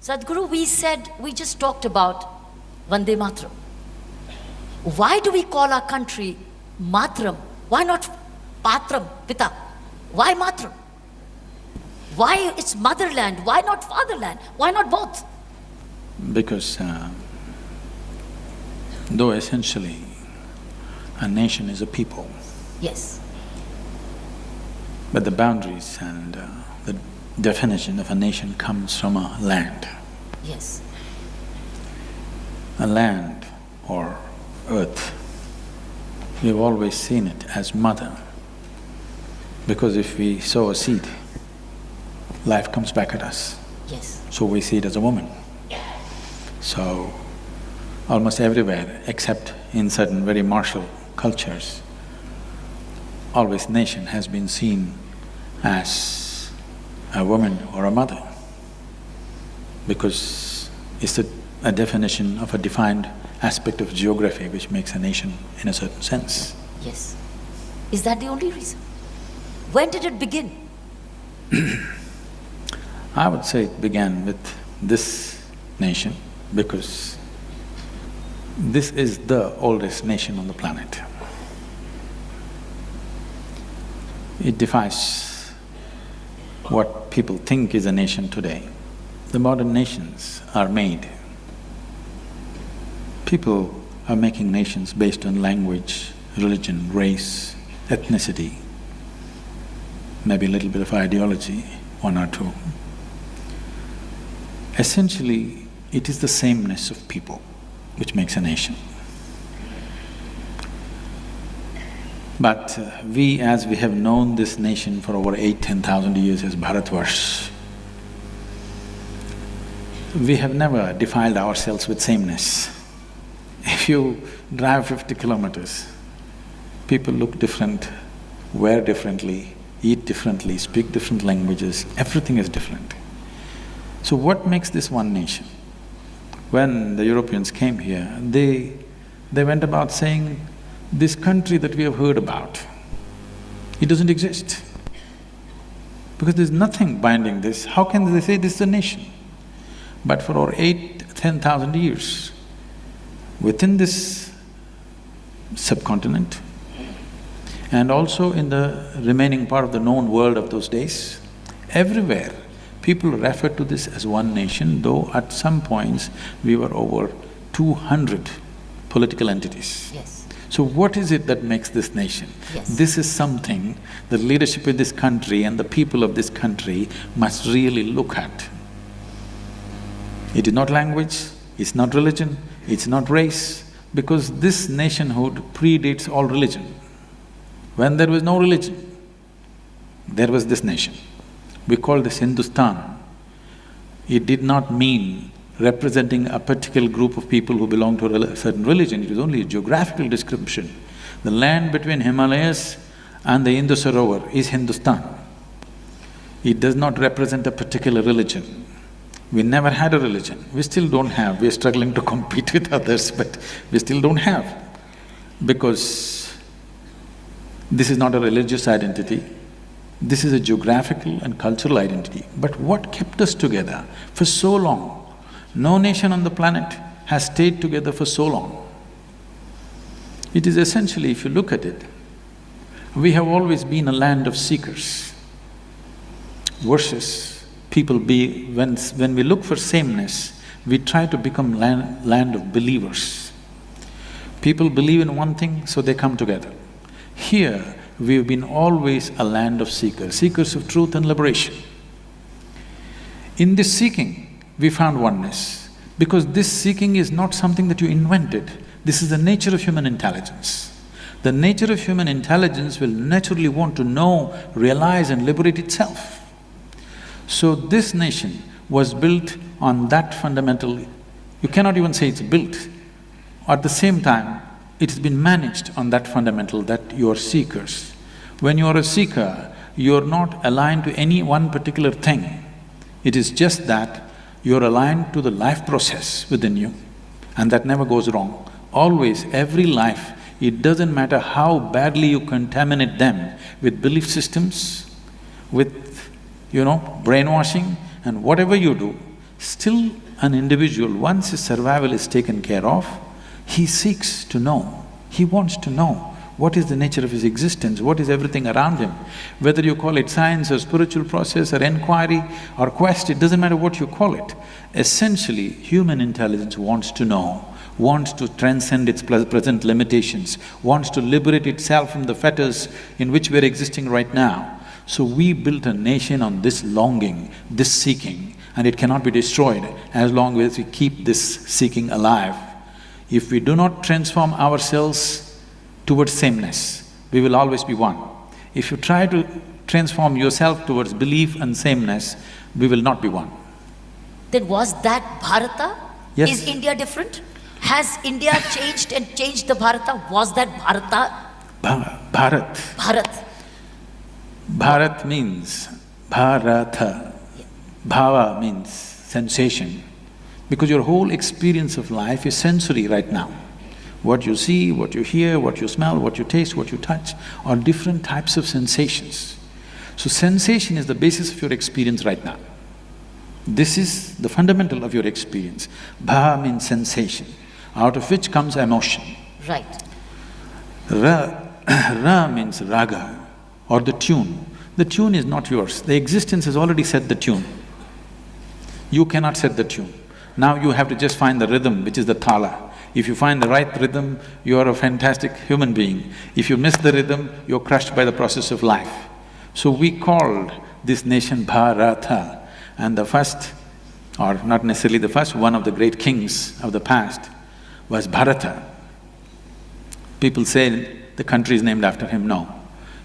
Sadhguru, we just talked about Vande Mataram. Why do we call our country Mataram? Why not Patram, Pita? Why Mataram? Why it's motherland? Why not fatherland? Why not both? Because though essentially a nation is a people, Yes. but the boundaries and the definition of a nation comes from a land. Yes. A land or earth, we've always seen it as mother, because if we sow a seed, life comes back at us. Yes. So we see it as a woman. So, almost everywhere except in certain very martial cultures, always nation has been seen as a woman or a mother, because it's a definition of a defined aspect of geography which makes a nation in a certain sense. Yes. Is that the only reason? When did it begin? I would say it began with this nation because this is the oldest nation on the planet. It defies what people think is a nation today. The modern nations are made. People are making nations based on language, religion, race, ethnicity, maybe a little bit of ideology, one or two. Essentially, it is the sameness of people which makes a nation. But as we have known this nation for over 8,000–10,000 years as Bharat, we have never defiled ourselves with sameness. If you drive 50 kilometers, people look different, wear differently, eat differently, speak different languages, everything is different. So what makes this one nation? When the Europeans came here, they went about saying, this country that we have heard about, it doesn't exist. Because there's nothing binding this, how can they say this is a nation? But for over 8–10,000 years, within this subcontinent and also in the remaining part of the known world of those days, everywhere people refer to this as one nation, though at some points we were over 200 political entities. Yes. So what is it that makes this nation? Yes. This is something the leadership of this country and the people of this country must really look at. It is not language, it's not religion, it's not race, because this nationhood predates all religion. When there was no religion, there was this nation. We call this Hindustan. It did not mean representing a particular group of people who belong to a certain religion, it was only a geographical description. The land between Himalayas and the Indus Sarovar is Hindustan. It does not represent a particular religion. We never had a religion, we still don't have, we're struggling to compete with others, but we still don't have. Because this is not a religious identity, this is a geographical and cultural identity. But what kept us together for so long? No nation on the planet has stayed together for so long. It is essentially, if you look at it, we have always been a land of seekers versus people when we look for sameness, we try to become land of believers. People believe in one thing, so they come together. Here, we've been always a land of seekers, seekers of truth and liberation. In this seeking, we found oneness, because this seeking is not something that you invented, this is the nature of human intelligence. The nature of human intelligence will naturally want to know, realize and liberate itself. So this nation was built on that fundamental… You cannot even say it's built. At the same time, it has been managed on that fundamental that you are seekers. When you are a seeker, you are not aligned to any one particular thing. It is just that you're aligned to the life process within you, and that never goes wrong. Always, every life, it doesn't matter how badly you contaminate them with belief systems, with brainwashing and whatever you do, Still an individual, once his survival is taken care of, he seeks to know, he wants to know what is the nature of his existence, what is everything around him. Whether you call it science or spiritual process or inquiry or quest, it doesn't matter what you call it. Essentially, human intelligence wants to know, wants to transcend its present limitations, wants to liberate itself from the fetters in which we're existing right now. So we built a nation on this longing, this seeking, and it cannot be destroyed as long as we keep this seeking alive. If we do not transform ourselves towards sameness, we will always be one. If you try to transform yourself towards belief and sameness, we will not be one. Then was that Bharata? Yes. Is India different? Has India changed and changed the Bharata? Was that Bharata? Bharat. Bharat. Bharat means Bharata. Bhava means sensation. Because your whole experience of life is sensory right now. What you see, what you hear, what you smell, what you taste, what you touch are different types of sensations. So sensation is the basis of your experience right now. This is the fundamental of your experience. Bha means sensation, out of which comes emotion. Right. Ra means raga, or the tune. The tune is not yours. The existence has already set the tune. You cannot set the tune. Now you have to just find the rhythm, which is the thala. If you find the right rhythm, you are a fantastic human being. If you miss the rhythm, you're crushed by the process of life. So we called this nation Bharata, and the first, or not necessarily the first, one of the great kings of the past was Bharata. People say the country is named after him. No,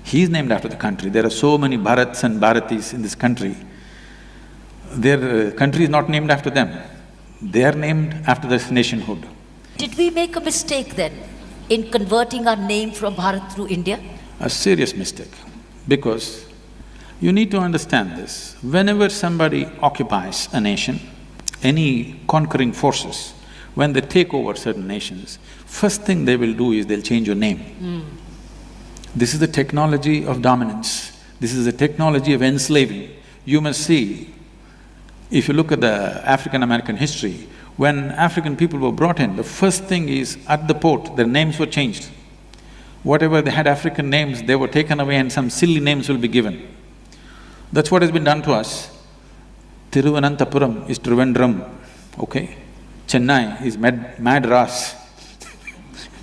he is named after the country. There are so many Bharats and Bharatis in this country. Their country is not named after them. They are named after this nationhood. Did we make a mistake then in converting our name from Bharat through India? A serious mistake, because you need to understand this. Whenever somebody occupies a nation, any conquering forces, when they take over certain nations, first thing they will do is they'll change your name. This is the technology of dominance. This is the technology of enslaving. You must see, if you look at the African-American history, when African people were brought in, the first thing is, at the port, their names were changed. Whatever they had African names, they were taken away and some silly names will be given. That's what has been done to us. Thiruvananthapuram is Trivandrum, okay? Chennai is Madras.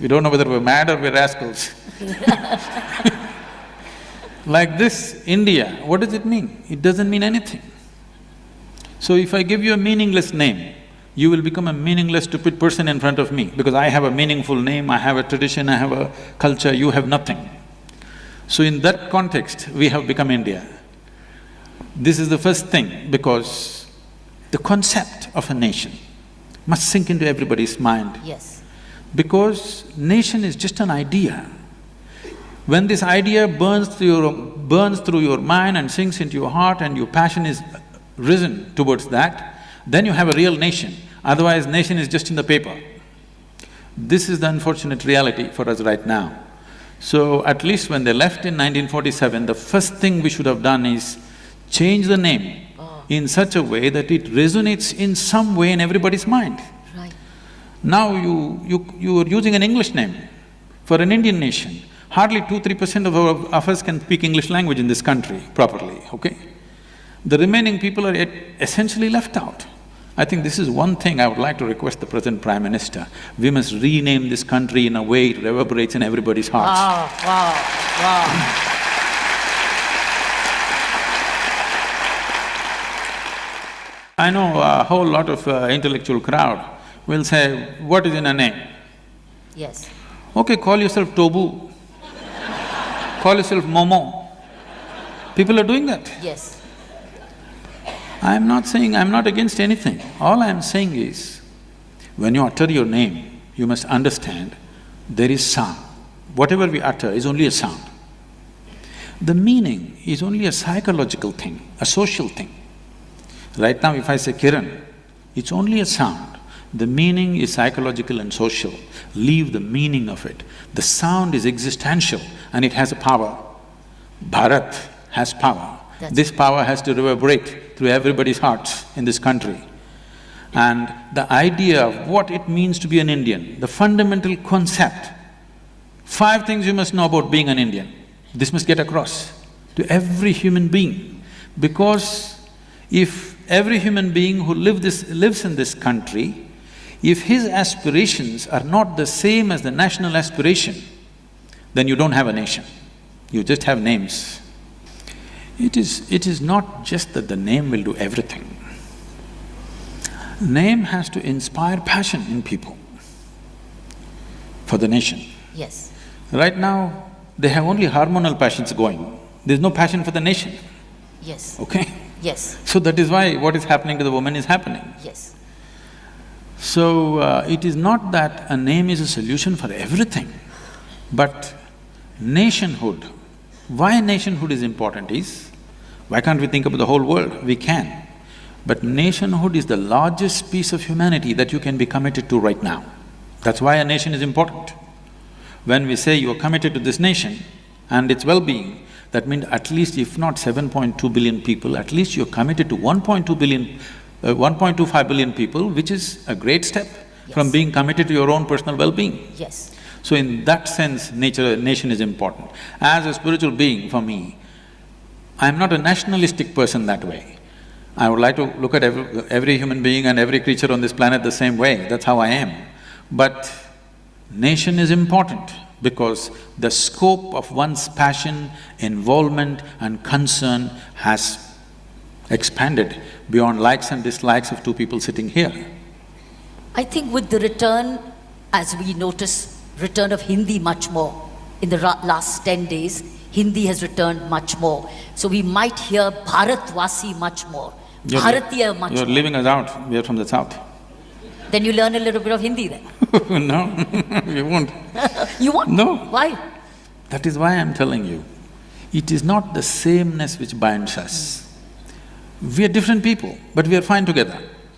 We don't know whether we're mad or we're rascals. Like this, India, what does it mean? It doesn't mean anything. So if I give you a meaningless name, you will become a meaningless, stupid person in front of me, because I have a meaningful name, I have a tradition, I have a culture, you have nothing. So in that context, we have become India. This is the first thing, because the concept of a nation must sink into everybody's mind. Yes. Because nation is just an idea. When this idea burns through your mind and sinks into your heart and your passion is risen towards that, then you have a real nation. Otherwise, nation is just in the paper. This is the unfortunate reality for us right now. So at least when they left in 1947, the first thing we should have done is change the name in such a way that it resonates in some way in everybody's mind. Right. Now you are using an English name for an Indian nation. Hardly 2–3% of us can speak English language in this country properly, okay? The remaining people are essentially left out. I think this is one thing I would like to request the present Prime Minister. We must rename this country in a way it reverberates in everybody's hearts. Wow. I know a whole lot of intellectual crowd will say, what is in a name? Yes. Okay, call yourself Tobu, call yourself Momo. People are doing that. Yes. I'm not against anything. All I'm saying is, when you utter your name, you must understand there is sound. Whatever we utter is only a sound. The meaning is only a psychological thing, a social thing. Right now if I say Kiran, it's only a sound. The meaning is psychological and social. Leave the meaning of it. The sound is existential and it has a power. Bharat has power. This power has to reverberate through everybody's hearts in this country. And the idea of what it means to be an Indian, the fundamental concept, 5 things you must know about being an Indian. This must get across to every human being. Because if every human being who lives in this country, if his aspirations are not the same as the national aspiration, then you don't have a nation, you just have names. It is not just that the name will do everything. Name has to inspire passion in people for the nation. Yes. Right now, they have only hormonal passions going. There's no passion for the nation. Yes. Okay? Yes. So that is why what is happening to the woman is happening. Yes. So, it is not that a name is a solution for everything, but nationhood. Why nationhood is important is, why can't we think about the whole world? We can. But nationhood is the largest piece of humanity that you can be committed to right now. That's why a nation is important. When we say you are committed to this nation and its well-being, that means at least if not 7.2 billion people, at least you're committed to 1.2 billion, 1.25 billion people, which is a great step from being committed to your own personal well-being. Yes. So in that sense, nation is important. As a spiritual being, for me, I'm not a nationalistic person that way. I would like to look at every human being and every creature on this planet the same way, that's how I am. But nation is important because the scope of one's passion, involvement and concern has expanded beyond likes and dislikes of 2 people sitting here. I think with the return, as we notice, return of Hindi much more, in the last 10 days, Hindi has returned much more. So we might hear Bharatvasi much more, Bharatiya much more. You're leaving us out, we are from the south. Then you learn a little bit of Hindi then. No, you won't. You won't? No. Why? That is why I'm telling you, it is not the sameness which binds us. We are different people, but we are fine together.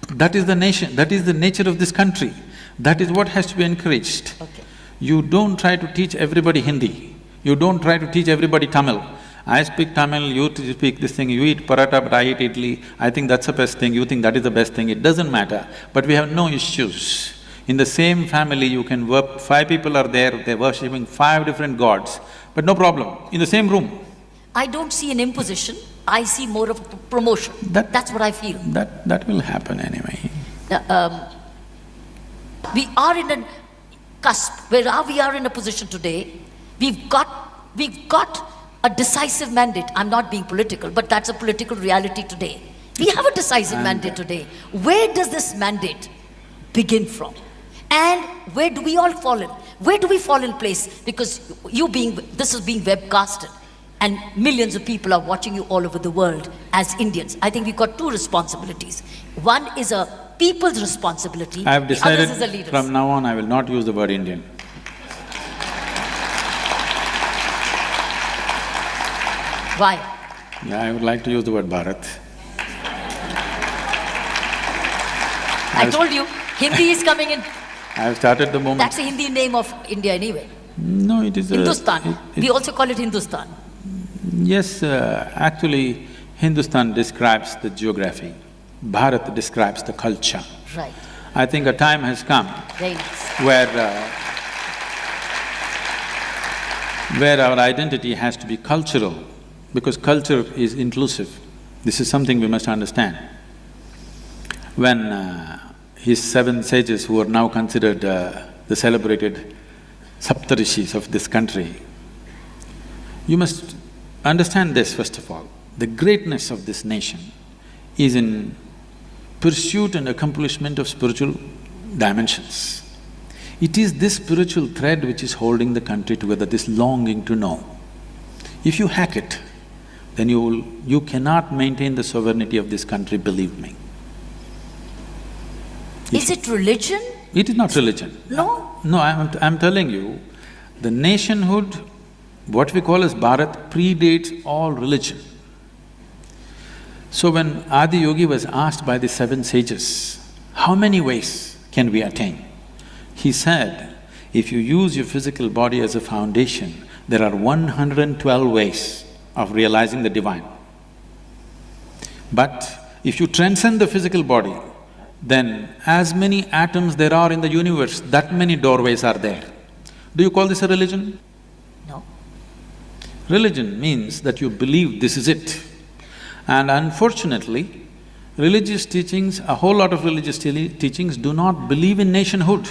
That is the nation, that is the nature of this country. That is what has to be encouraged. Okay. You don't try to teach everybody Hindi. You don't try to teach everybody Tamil. I speak Tamil, you speak this thing, you eat paratha but I eat idli, I think that's the best thing, you think that is the best thing, it doesn't matter. But we have no issues. In the same family you can work… 5 people are there, they're worshipping 5 different gods, but no problem, in the same room. I don't see an imposition, I see more of a promotion. That's what I feel. That will happen anyway. We are in a cusp, where we are in a position today, we've got a decisive mandate. I'm not being political, but that's a political reality today. We have a decisive mandate today. Where does this mandate begin from? And where do we all fall in? Where do we fall in place? Because this is being webcasted and millions of people are watching you all over the world as Indians. I think we've got 2 responsibilities. One is a people's responsibility, I have the other is a decided leader's. from now on I will not use the word Indian. Why? Yeah, I would like to use the word Bharat. I told you, Hindi is coming in. I have started the moment… That's the Hindi name of India anyway. No, it is Hindustan. We also call it Hindustan. Yes, actually, Hindustan describes the geography, Bharat describes the culture. Right. I think a time has come Very nice. where our identity has to be cultural, because culture is inclusive. This is something we must understand. When his 7 sages, who are now considered the celebrated Saptarishis of this country, you must understand this first of all. The greatness of this nation is in pursuit and accomplishment of spiritual dimensions. It is this spiritual thread which is holding the country together, this longing to know. If you hack it, then you cannot maintain the sovereignty of this country, believe me. Is it religion? It is not religion. No? No, I'm telling you, the nationhood, what we call as Bharat, predates all religion. So when Adi Yogi was asked by the 7 sages, how many ways can we attain? He said, if you use your physical body as a foundation, there are 112 ways of realizing the divine. But if you transcend the physical body then as many atoms there are in the universe, that many doorways are there. Do you call this a religion? No. Religion means that you believe this is it. And unfortunately, religious teachings, a whole lot of religious teachings do not believe in nationhood.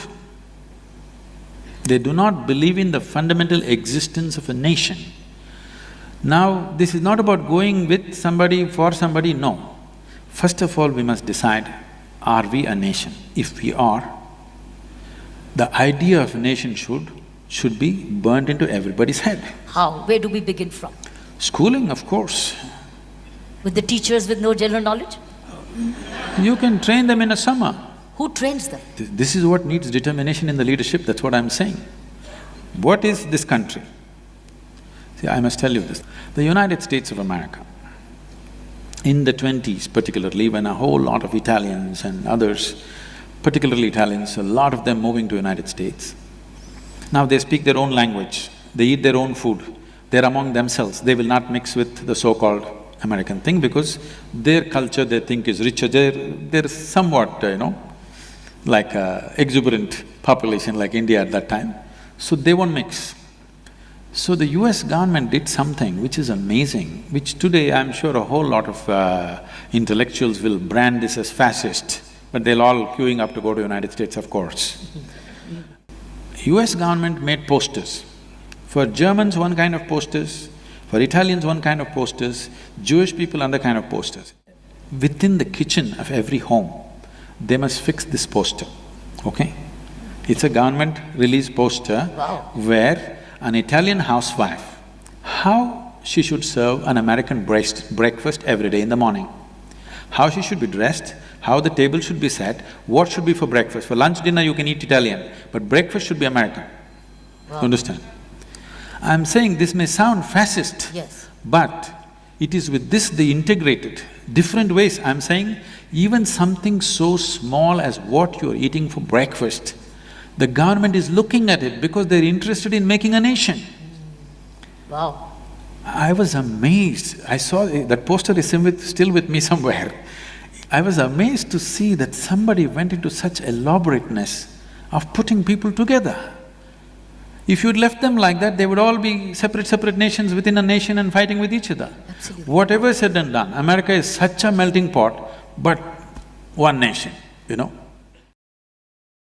They do not believe in the fundamental existence of a nation. Now, this is not about going with somebody, for somebody, no. First of all, we must decide, are we a nation? If we are, the idea of a nation should be burnt into everybody's head. How? Where do we begin from? Schooling, of course. With the teachers with no general knowledge? You can train them in a summer. Who trains them? This is what needs determination in the leadership, that's what I'm saying. What is this country? See, I must tell you this. The United States of America, in the 20s particularly, when a whole lot of Italians and others, particularly Italians, a lot of them moving to United States, now they speak their own language, they eat their own food, they're among themselves, they will not mix with the so-called American thing because their culture they think is richer, they're somewhat, like a exuberant population like India at that time, so they won't mix. So the US government did something which is amazing, which today I'm sure a whole lot of intellectuals will brand this as fascist, but they'll all queuing up to go to United States, of course. US government made posters. For Germans, one kind of posters, for Italians, one kind of posters, Jewish people, another kind of posters. Within the kitchen of every home, they must fix this poster, okay? It's a government release poster. Wow. Where an Italian housewife, how she should serve an American breakfast every day in the morning, how she should be dressed, how the table should be set, what should be for breakfast. For lunch, dinner you can eat Italian, but breakfast should be American. Wow. Understand? I'm saying this may sound fascist, Yes. but it is with this they integrated different ways. I'm saying even something so small as what you're eating for breakfast, the government is looking at it because they're interested in making a nation. Wow. I was amazed. I saw that poster is still with me somewhere. I was amazed to see that somebody went into such elaborateness of putting people together. If you'd left them like that, they would all be separate nations within a nation and fighting with each other. Absolutely. Whatever said and done, America is such a melting pot, but one nation,